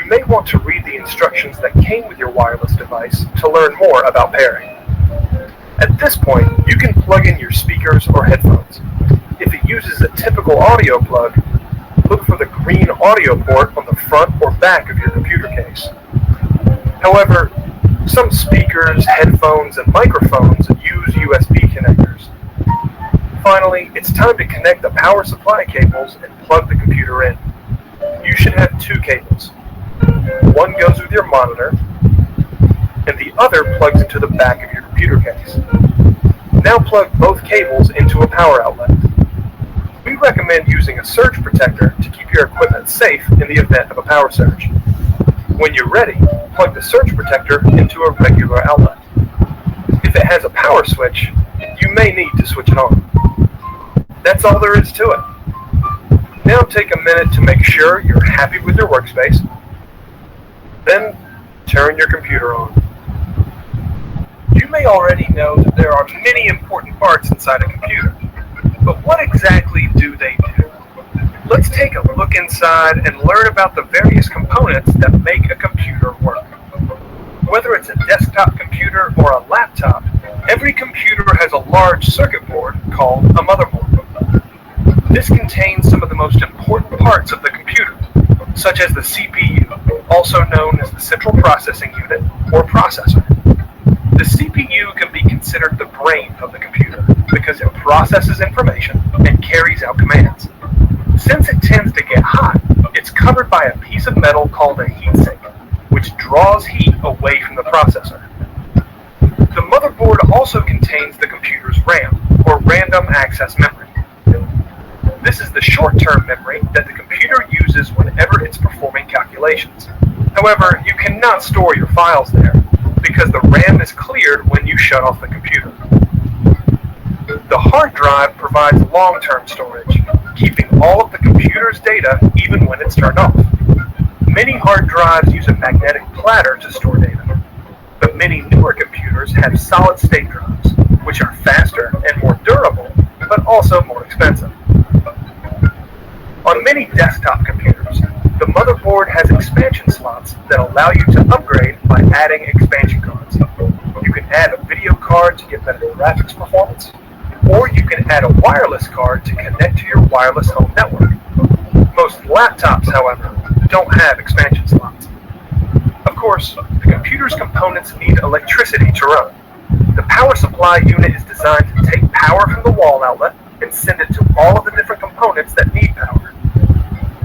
you may want to read the instructions that came with your wireless device to learn more about pairing. At this point, you can plug in your speakers or headphones. If it uses a typical audio plug, look for the green audio port on the front or back of your computer case. However, some speakers, headphones, and microphones use USB connectors. Finally, it's time to connect the power supply cables and plug the computer in. You should have two cables. One goes with your monitor, and the other plugs into the back of your computer case. Now plug both cables into a power outlet. We recommend using a surge protector to keep your equipment safe in the event of a power surge. When you're ready, plug the surge protector into a regular outlet. If it has a power switch, you may need to switch it on. That's all there is to it. Now take a minute to make sure you're happy with your workspace. Then turn your computer on. You may already know that there are many important parts inside a computer, but what exactly do they do? Let's take a look inside and learn about the various components that make a computer work. Whether it's a desktop computer or a laptop, every computer has a large circuit board called a motherboard. This contains some of the most important parts of the computer, such as the CPU, also known as the Central Processing Unit or processor. The CPU can be considered the brain of the computer because it processes information and carries out commands. Since it tends to get hot, it's covered by a piece of metal called a heatsink, which draws heat away from the processor. The motherboard also contains the computer's RAM, or random access memory. This is the short-term memory that the computer uses whenever it's performing calculations. However, you cannot store your files there, because the RAM is cleared when you shut off the computer. The hard drive provides long-term storage, keeping all of the computer's data even when it's turned off. Many hard drives use a magnetic platter to store data, but many newer computers have solid-state drives, which are faster and more durable, but also more expensive. On many desktop computers, the motherboard has expansion slots that allow you to upgrade by adding expansion cards. You can add a video card to get better graphics performance, or you can add a wireless card to connect to your wireless home network. Most laptops, however, don't have expansion slots. Of course, the computer's components need electricity to run. The power supply unit is designed to take power from the wall outlet and send it to all of the different components that need power.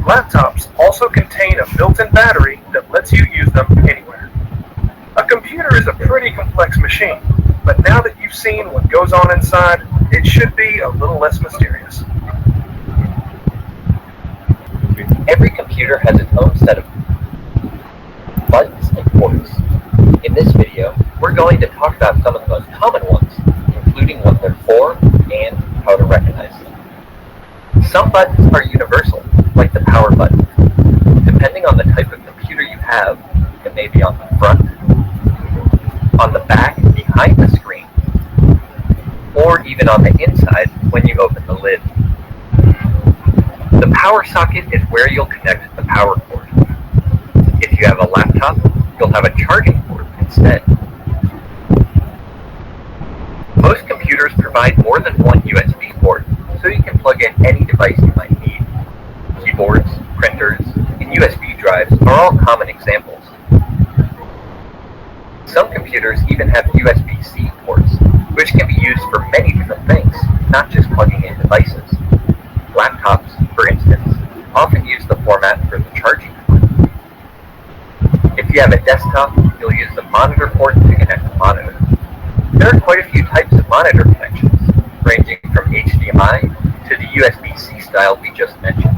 Laptops also contain a built-in battery that lets you use them anywhere. A computer is a pretty complex machine, but now that you've seen what goes on inside, it should be a little less mysterious. Every computer has its own set of buttons and ports. In this video, we're going to talk about some of the most common ones, including what they're for and how to recognize them. Some buttons are universal, like the power button. Depending on the type of computer you have, it may be on the front, on the back behind the screen, or even on the inside when you open the lid. The power socket is where you'll connect the power cord. If you have a laptop, you'll have a charging port instead. Most computers provide more than one USB port, so you can plug in any device you might need. Keyboards, printers, and USB drives are all common examples. Some computers even have USB-C ports, which can be used for many different things, not just plugging in devices. Laptops, for instance, often use the format for the charging port. If you have a desktop, you'll use the monitor port to connect the monitor. There are quite a few types of monitor connections, ranging from HDMI to the USB-C style we just mentioned.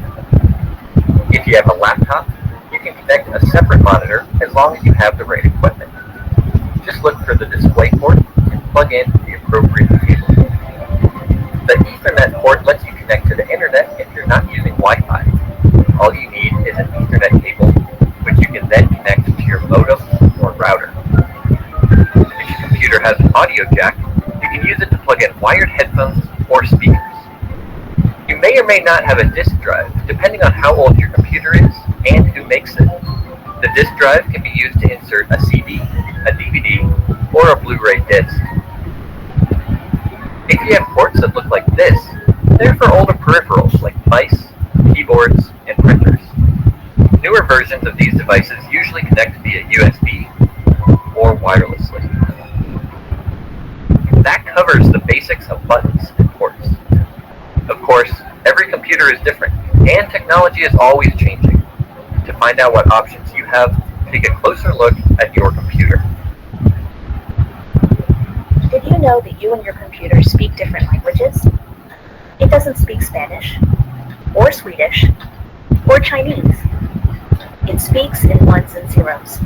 If you have a laptop, you can connect a separate monitor as long as you have the right equipment. Just look for the display port and plug in the appropriate cable. The Ethernet port lets you connect to the internet if you're not using Wi-Fi. All you need is an Ethernet cable, which you can then connect to your modem or router. If your computer has an audio jack, you can use it to plug in wired headphones or speakers. You may or may not have a disk drive, depending on how old your computer is and who makes it. The disk drive can be used to insert a CD, a DVD, or a Blu-ray disc. If you have ports that look like this, they're for older peripherals like mice, keyboards, and printers. Newer versions of these devices usually connect via USB or wirelessly. That covers the basics of buttons and ports. Of course, every computer is different, and technology is always changing. To find out what options you have, take a closer look at your computer. Did you know that you and your computer speak different languages? It doesn't speak Spanish, or Swedish, or Chinese. It speaks in ones and zeros.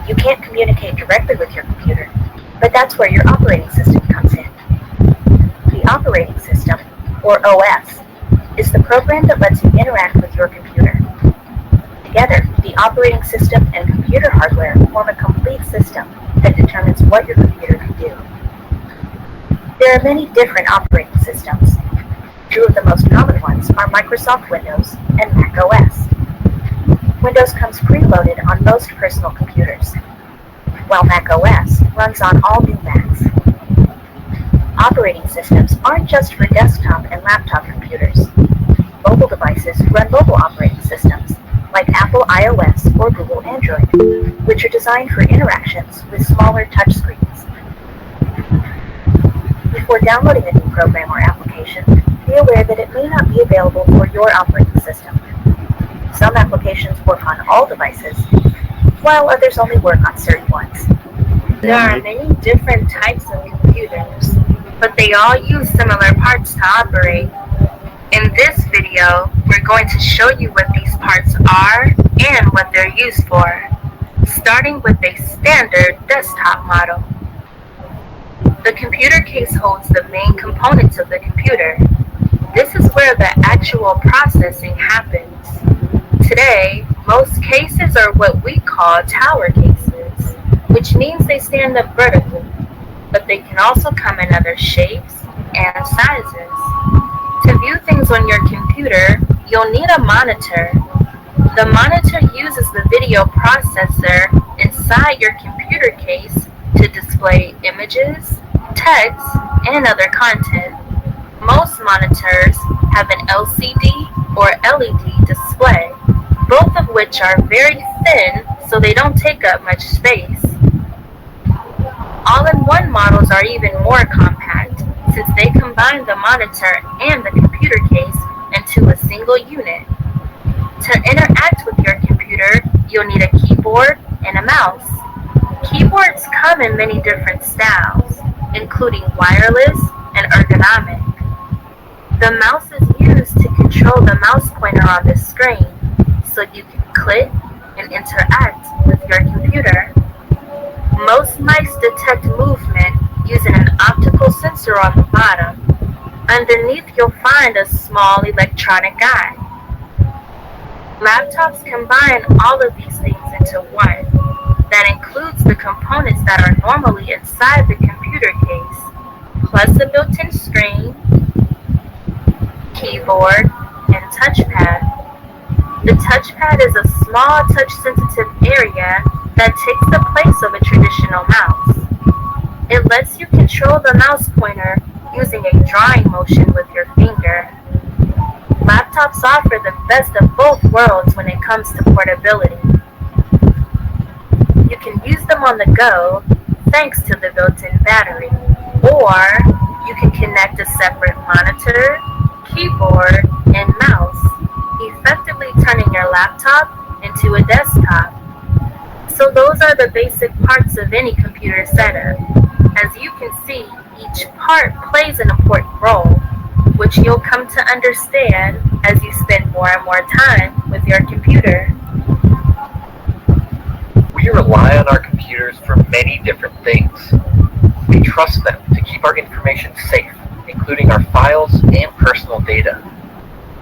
You can't communicate directly with your computer, but that's where your operating system comes in. The operating system, or OS, is the program that lets you interact with your computer. Together, the operating system and computer hardware form a complete system that determines what your computer can do. There are many different operating systems. Two of the most common ones are Microsoft Windows and Mac OS. Windows comes preloaded on most personal computers, while Mac OS runs on all new Macs. Operating systems aren't just for desktop and laptop computers. Mobile devices run mobile operating systems, like Apple iOS or Google Android, which are designed for interactions with smaller touchscreens. Before downloading a new program or application, be aware that it may not be available for your operating system. Some applications work on all devices, while others only work on certain ones. There are many different types of computers, but they all use similar parts to operate. In this video, we're going to show you what these parts are and what they're used for, starting with a standard desktop model. The computer case holds the main components of the computer. This is where the actual processing happens. Today, most cases are what we call tower cases, which means they stand up vertically, but they can also come in other shapes and sizes. To view things on your computer, you'll need a monitor. The monitor uses the video processor inside your computer case to display images, text, and other content. Most monitors have an LCD or LED display, both of which are very thin so they don't take up much space. All-in-one models are even more compact since they combine the monitor and the computer case into a single unit. To interact with your computer, you'll need a keyboard and a mouse. Keyboards come in many different styles, including wireless and ergonomic. The mouse is used to control the mouse pointer on the screen, so you can click and interact with your computer. Most mice detect movement using an optical sensor on the bottom. Underneath, you'll find a small electronic guide. Laptops combine all of these things into one. That includes the components that are normally inside the computer case, plus a built-in screen, keyboard, and touchpad. The touchpad is a small touch-sensitive area that takes the place of a traditional mouse. It lets you control the mouse pointer using a drawing motion with your finger. Laptops offer the best of both worlds when it comes to portability. You can use them on the go thanks to the built-in battery, or you can connect a separate monitor, keyboard, and mouse, effectively turning your laptop into a desktop. So those are the basic parts of any computer setup. As you can see, each part plays an important role, which you'll come to understand as you spend more and more time with your computer. We rely on our computers for many different things. We trust them to keep our information safe, including our files and personal data.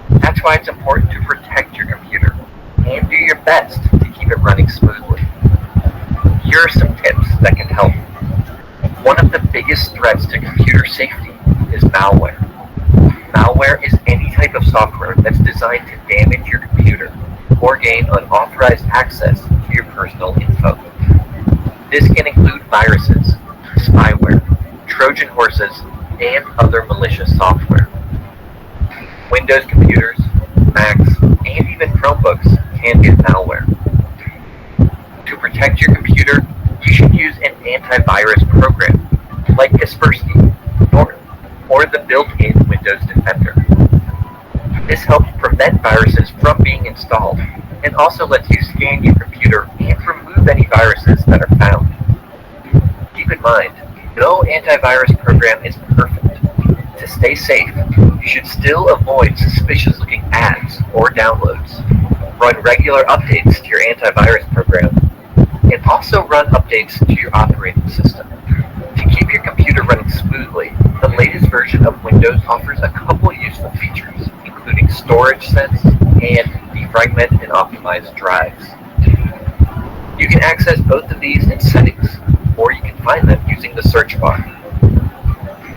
That's why it's important to protect your computer and do your best to keep it running smoothly. Here are some tips that can help. One of the biggest threats to computer safety is malware. Malware is any type of software that's designed to damage your computer. or gain unauthorized access to your personal info. This can include viruses, spyware, Trojan horses, and other malicious software. Windows computers, Macs, and even Chromebooks can get malware. To protect your computer, you should use an antivirus program like Kaspersky or the built-in Windows Defender. This helps prevent viruses from being installed and also lets you scan your computer and remove any viruses that are found. Keep in mind, no antivirus program is perfect. To stay safe, you should still avoid suspicious-looking ads or downloads. Run regular updates to your antivirus program, and also run updates to your operating system. To keep your computer running smoothly, the latest version of Windows offers a couple useful features, including storage sense and defragment and optimize drives. You can access both of these in settings, or you can find them using the search bar.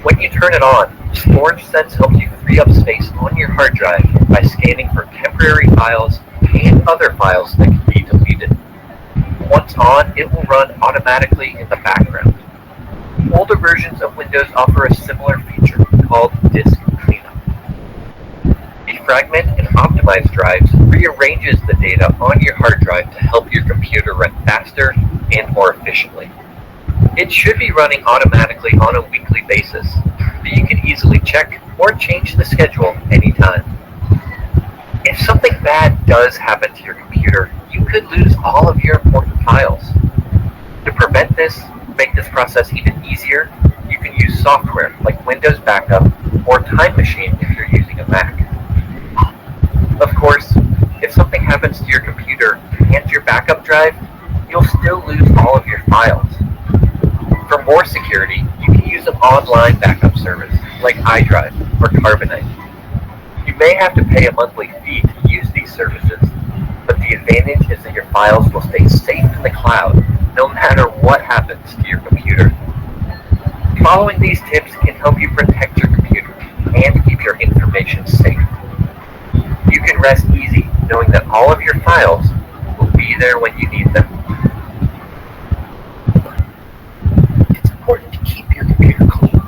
When you turn it on, Storage Sense helps you free up space on your hard drive by scanning for temporary files and other files that can be deleted. Once on, it will run automatically in the background. Older versions of Windows offer a similar feature called Disk Cleanup. Defragment and optimize drives rearranges the data on your hard drive to help your computer run faster and more efficiently. It should be running automatically on a weekly basis, so you can easily check or change the schedule anytime. If something bad does happen to your computer, you could lose all of your important files. To prevent this, make this process even easier, you can use software like Windows Backup or Time Machine if you're using a Mac. Of course, if something happens to your computer and your backup drive, you'll still lose all of your files. For more security, you can use an online backup service like iDrive or Carbonite. You may have to pay a monthly fee to use these services, but the advantage is that your files will stay safe in the cloud no matter what happens to your computer. Following these tips can help you protect your computer and keep your information safe. You can rest easy knowing that all of your files will be there when you need them. It's important to keep your computer clean,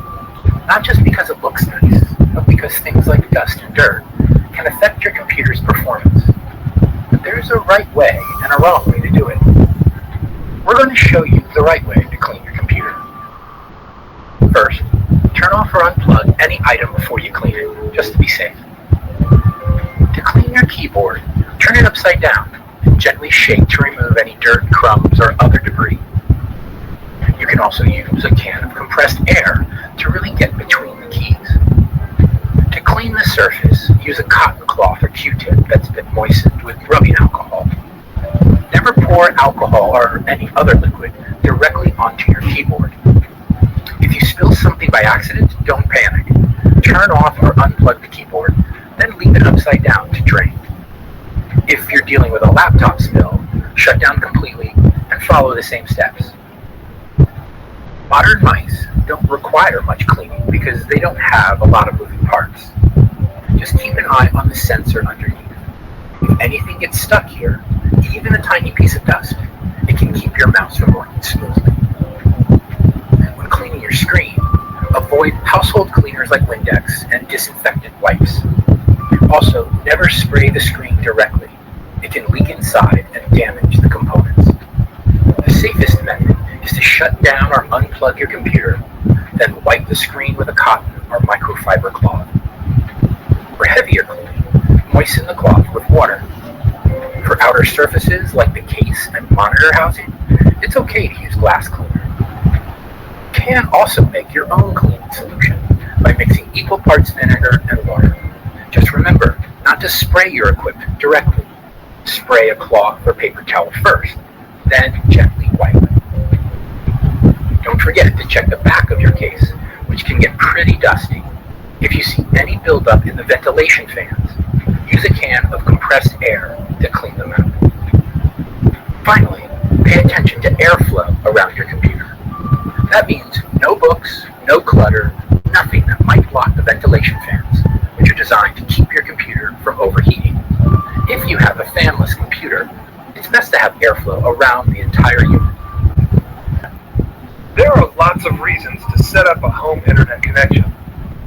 not just because it looks nice, but because things like dust and dirt can affect your computer's performance. But there's a right way and a wrong way to do it. We're going to show you the right way to clean your computer. First, turn off or unplug any item before you clean it, just to be safe. To clean your keyboard, turn it upside down and gently shake to remove any dirt, crumbs, or other debris. You can also use a can of compressed air to really get between the keys. To clean the surface, use a cotton cloth or Q-tip that's been moistened with rubbing alcohol. Never pour alcohol or any other liquid directly onto your keyboard. If you spill something by accident, don't panic. Turn off or unplug the keyboard, then leave it upside down to drain. If you're dealing with a laptop spill, shut down completely and follow the same steps. Modern mice don't require much cleaning because they don't have a lot of moving parts. Just keep an eye on the sensor underneath. If anything gets stuck here, even a tiny piece of dust, it can keep your mouse from working smoothly. When cleaning your screen, avoid household cleaners like Windex and disinfectant wipes. Also, never spray the screen directly. It can leak inside and damage the components. The safest method is to shut down or unplug your computer, then wipe the screen with a cotton or microfiber cloth. For heavier cleaning, moisten the cloth with water. For outer surfaces like the case and monitor housing, it's okay to use glass cleaner. You can also make your own cleaning solution by mixing equal parts vinegar and water. Just remember not to spray your equipment directly. Spray a cloth or paper towel first, then gently wipe. Don't forget to check the back of your case, which can get pretty dusty. If you see any buildup in the ventilation fans, use a can of compressed air to clean them out. Finally, pay attention to airflow around your computer. That means no books, no clutter, nothing that might block the ventilation fans, which are designed to keep your computer from overheating. If you have a fanless computer, it's best to have airflow around the entire unit. There are lots of reasons to set up a home internet connection.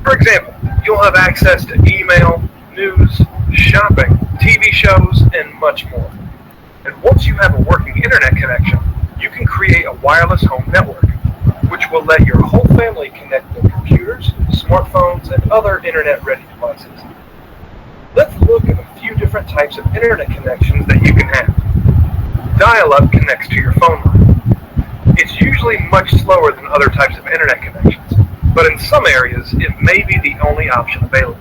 For example, you'll have access to email, news, shopping, TV shows, and much more. And once you have a working internet connection, you can create a wireless home network, which will let your whole family connect their computers, smartphones, and other internet-ready devices. Let's look at a few different types of internet connections that you can have. Dial-up connects to your phone line. It's usually much slower than other types of internet connections, but in some areas it may be the only option available.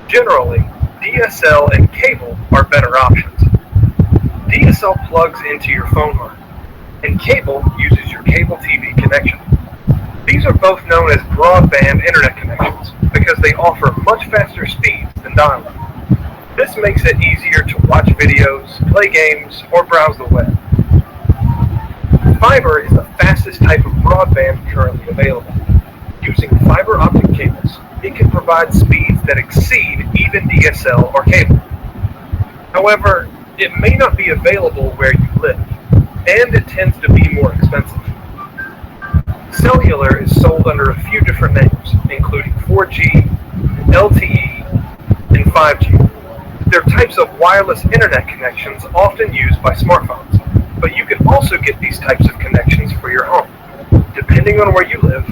Generally, DSL and cable are better options. DSL plugs into your phone line, and cable uses your cable TV connection. These are both known as broadband internet connections because they offer much faster speeds than dial-up. This makes it easier to watch videos, play games, or browse the web. Fiber is the fastest type of broadband currently available. Using fiber optic cables, it can provide speeds that exceed even DSL or cable. However, it may not be available where you live, and it tends to be more expensive. Cellular is sold under a few different names, including 4G, LTE, and 5G. They're types of wireless internet connections often used by smartphones, but you can also get these types of connections for your home. Depending on where you live,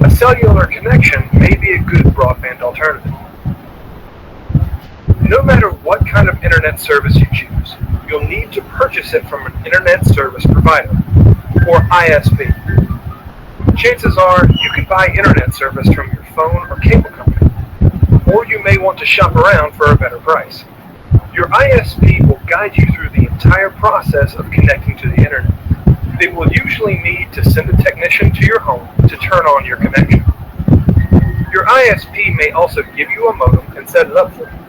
a cellular connection may be a good broadband alternative. No matter what kind of internet service you choose, you'll need to purchase it from an internet service provider, or ISP. Chances are you can buy internet service from your phone or cable company, or you may want to shop around for a better price. Your ISP will guide you through the entire process of connecting to the internet. They will usually need to send a technician to your home to turn on your connection. Your ISP may also give you a modem and set it up for you.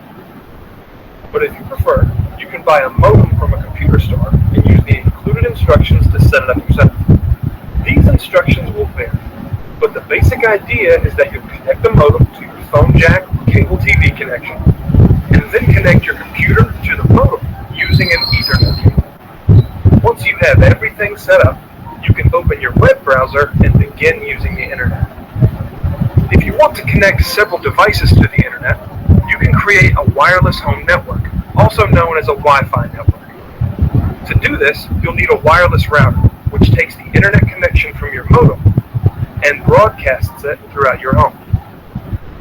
But if you prefer, you can buy a modem from a computer store and use the included instructions to set it up yourself. These instructions will vary, but the basic idea is that you'll connect the modem to your phone jack or cable TV connection, and then connect your computer to the modem using an Ethernet cable. Once you have everything set up, you can open your web browser and begin using the internet. If you want to connect several devices to the internet, you can create a wireless home network, also known as a Wi-Fi network. To do this, you'll need a wireless router, which takes the internet connection from your modem and broadcasts it throughout your home.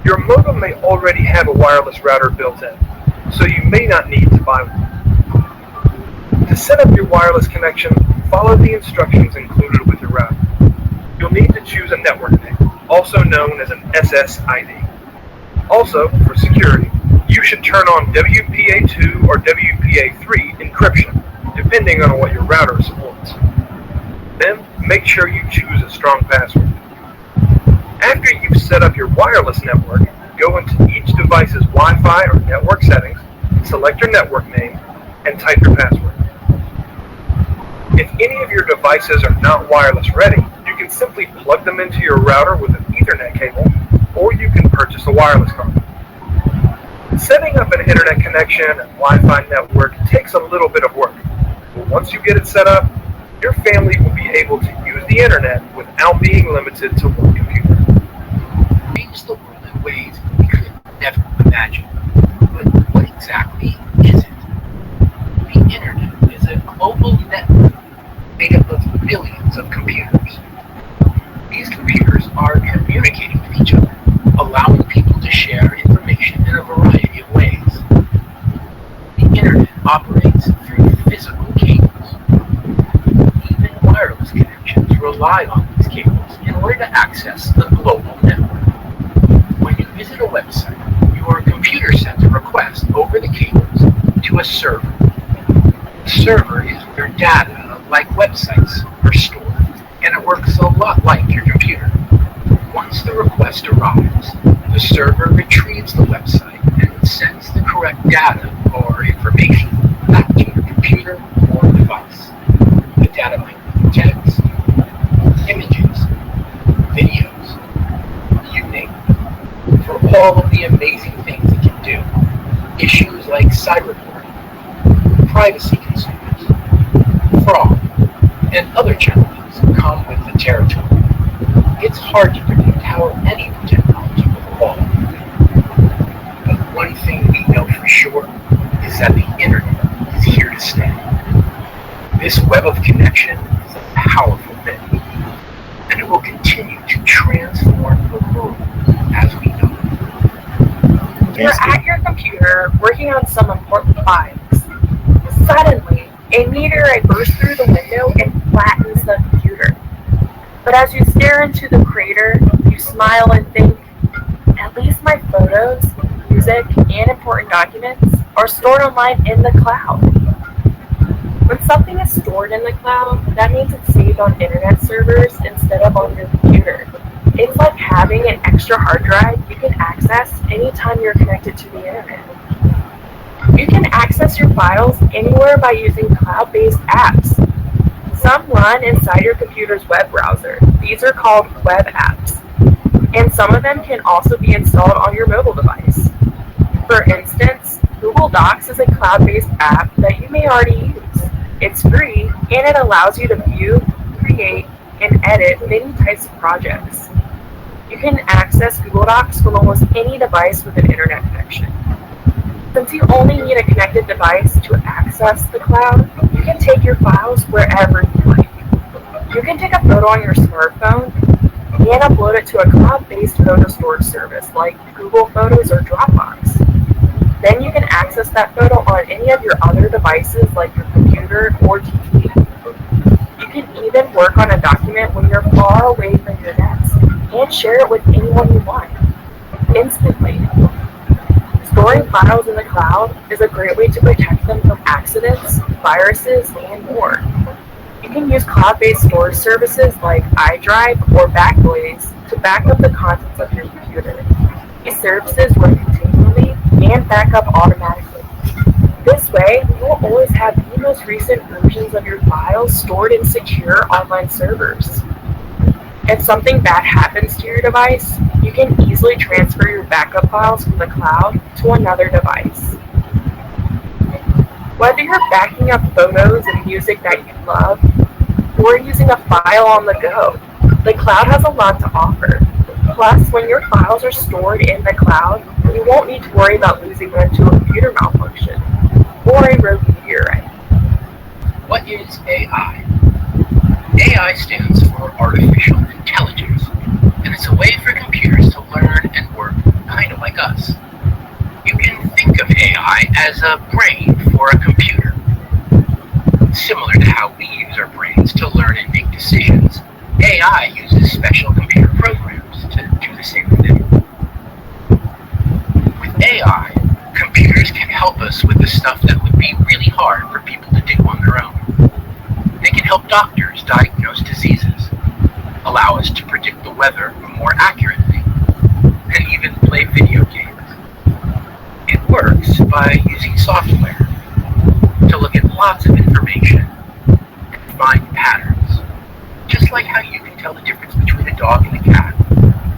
Your modem may already have a wireless router built in, so you may not need to buy one. To set up your wireless connection, follow the instructions included with your router. You'll need to choose a network name, also known as an SSID. Also, for security, you should turn on WPA2 or WPA3 encryption, depending on what your router supports. Then, make sure you choose a strong password. After you've set up your wireless network, go into each device's Wi-Fi or network settings, select your network name, and type your password. If any of your devices are not wireless ready, you can simply plug them into your router with an Ethernet cable, or you can purchase a wireless card. Setting up an internet connection and Wi-Fi network takes a little bit of work, but once you get it set up, your family will be able to use the internet without being limited to one computer. Change the world in ways we could never imagine. But what exactly is it? The internet is a global network made up of billions of computers. These computers are communicating with each other, allowing people to share information in a variety of ways. The internet operates through physical cables. Even wireless connections rely on these cables in order to access the global network. When you visit a website, your computer sends a request over the cables to a server. The server is where data, like websites, are stored, and it works a lot like your computer. Once the request arrives, the server retrieves the website and sends the correct data or information back to your computer or device. The data might be text, images, videos, you name it. For all of the amazing things it can do, issues like cyberbullying, privacy concerns, fraud, and other challenges come with the territory. It's hard to predict how any new technology will evolve. But one thing we know for sure is that the internet is here to stay. This web of connection is a powerful thing, and it will continue to transform the world as we know it. You're at your computer working on some important files. Suddenly, a meteorite bursts through the window and flattens the computer. But as you stare into the crater, you smile and think, at least my photos, music, and important documents are stored online in the cloud. When something is stored in the cloud, that means it's saved on internet servers instead of on your computer. It's like having an extra hard drive you can access anytime you're connected to the internet. You can access your files anywhere by using cloud-based apps. Some run inside your computer's web browser. These are called web apps. And some of them can also be installed on your mobile device. For instance, Google Docs is a cloud-based app that you may already use. It's free, and it allows you to view, create, and edit many types of projects. You can access Google Docs from almost any device with an internet connection. Since you only need a connected device to access the cloud, you can take your files wherever you like. You can take a photo on your smartphone and upload it to a cloud-based photo storage service like Google Photos or Dropbox. Then you can access that photo on any of your other devices like your computer or TV. You can even work on a document when you're far away from your desk and share it with anyone you want, instantly. Storing files in the cloud is a great way to protect them from accidents, viruses, and more. You can use cloud-based storage services like iDrive or Backblaze to back up the contents of your computer. These services work continually and back up automatically. This way, you will always have the most recent versions of your files stored in secure online servers. If something bad happens to your device, you can easily transfer your backup files from the cloud to another device. Whether you're backing up photos and music that you love, or using a file on the go, the cloud has a lot to offer. Plus, when your files are stored in the cloud, you won't need to worry about losing them to a computer malfunction or a rogue meteorite. What is AI? AI stands for Artificial Intelligence, and it's a way for computers to learn and work kind of like us. You can think of AI as a brain for a computer. Similar to how we use our brains to learn and make decisions, AI uses special computer programs to do the same thing. With AI, computers can help us with the stuff that would be really hard for people to do on their own. They can help doctors diagnose diseases, allow us to predict the weather more accurately, and even play video games. It works by using software to look at lots of information and find patterns. Just like how you can tell the difference between a dog and a cat,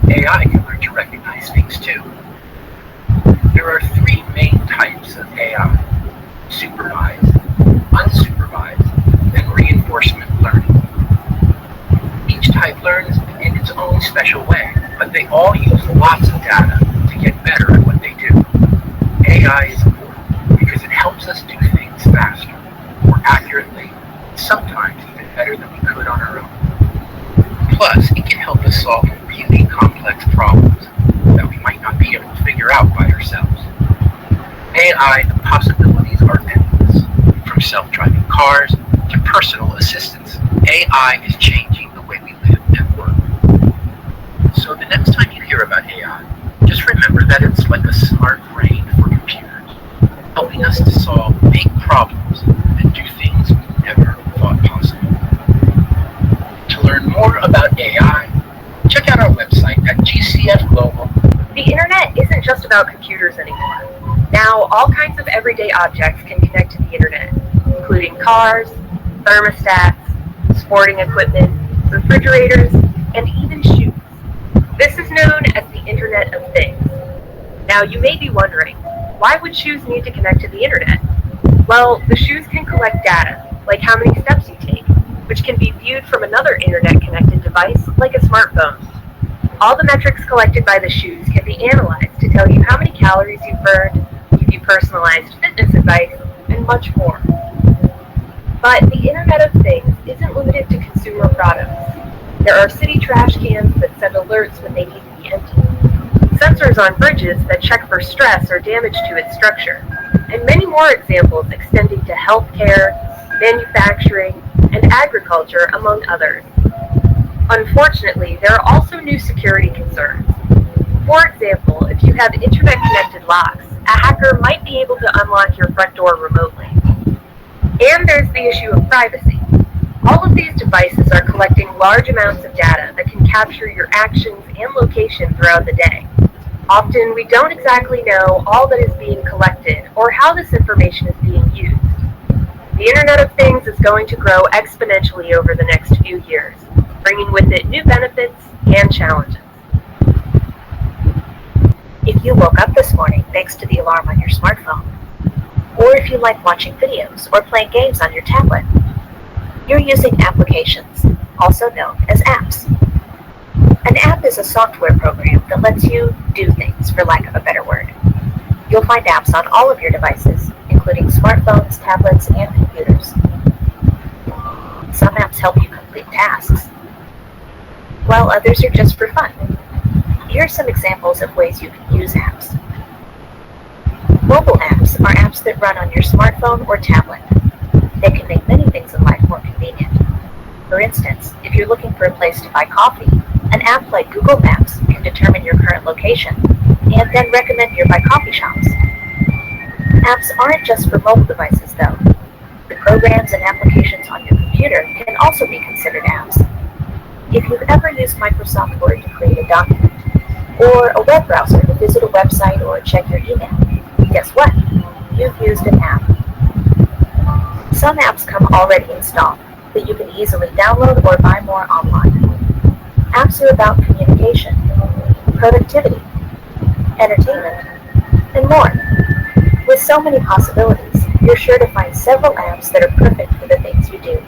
AI can learn to recognize things too. There are three main types of AI: supervised, unsupervised, and reinforcement learning. Each type learns in its own special way, but they all use lots of data to get better at what they do. AI is important because it helps us do things faster, more accurately, sometimes even better than we could on our own. Plus, it can help us solve really complex problems that we might not be able to figure out by ourselves. AI, the possibilities are endless. From self-driving cars to personal assistants, AI is changing the way we live and work. So the next time you hear about AI, just remember that it's like a smart brain for computers, helping us to solve big problems and do things we never thought possible. To learn more about AI, check out our website at GCF Global. The internet isn't just about computers anymore. Now, all kinds of everyday objects can connect to the internet, including cars, thermostats, sporting equipment, refrigerators, and even shoes. This is known as the Internet of Things. Now, you may be wondering, Why would shoes need to connect to the internet? Well, the shoes can collect data, like how many steps you take, which can be viewed from another internet-connected device, like a smartphone. All the metrics collected by the shoes can be analyzed to tell you how many calories you've burned, give you personalized fitness advice, and much more. But the Internet of Things isn't limited to consumer products. There are city trash cans that send alerts when they need to be emptied, sensors on bridges that check for stress or damage to its structure, and many more examples extending to healthcare, manufacturing, and agriculture, among others. Unfortunately, there are also new security concerns. For example, if you have internet-connected locks, a hacker might be able to unlock your front door remotely. And there's the issue of privacy. All of these devices are collecting large amounts of data that can capture your actions and location throughout the day. Often, we don't exactly know all that is being collected or how this information is being used. The Internet of Things is going to grow exponentially over the next few years, bringing with it new benefits and challenges. If you woke up this morning thanks to the alarm on your smartphone, or if you like watching videos or playing games on your tablet, you're using applications, also known as apps. An app is a software program that lets you do things, for lack of a better word. You'll find apps on all of your devices, including smartphones, tablets, and computers. Some apps help you complete tasks, while others are just for fun. Here are some examples of ways you can use apps. Mobile apps are apps that run on your smartphone or tablet. They can make many things in life more convenient. For instance, if you're looking for a place to buy coffee, an app like Google Maps can determine your current location and then recommend nearby coffee shops. Apps aren't just for mobile devices, though. The programs and applications on your computer can also be considered apps. If you've ever used Microsoft Word to create a document, or a web browser to visit a website or check your email, guess what? You've used an app. Some apps come already installed that you can easily download or buy more online. Apps are about communication, productivity, entertainment, and more. With so many possibilities, you're sure to find several apps that are perfect for the things you do.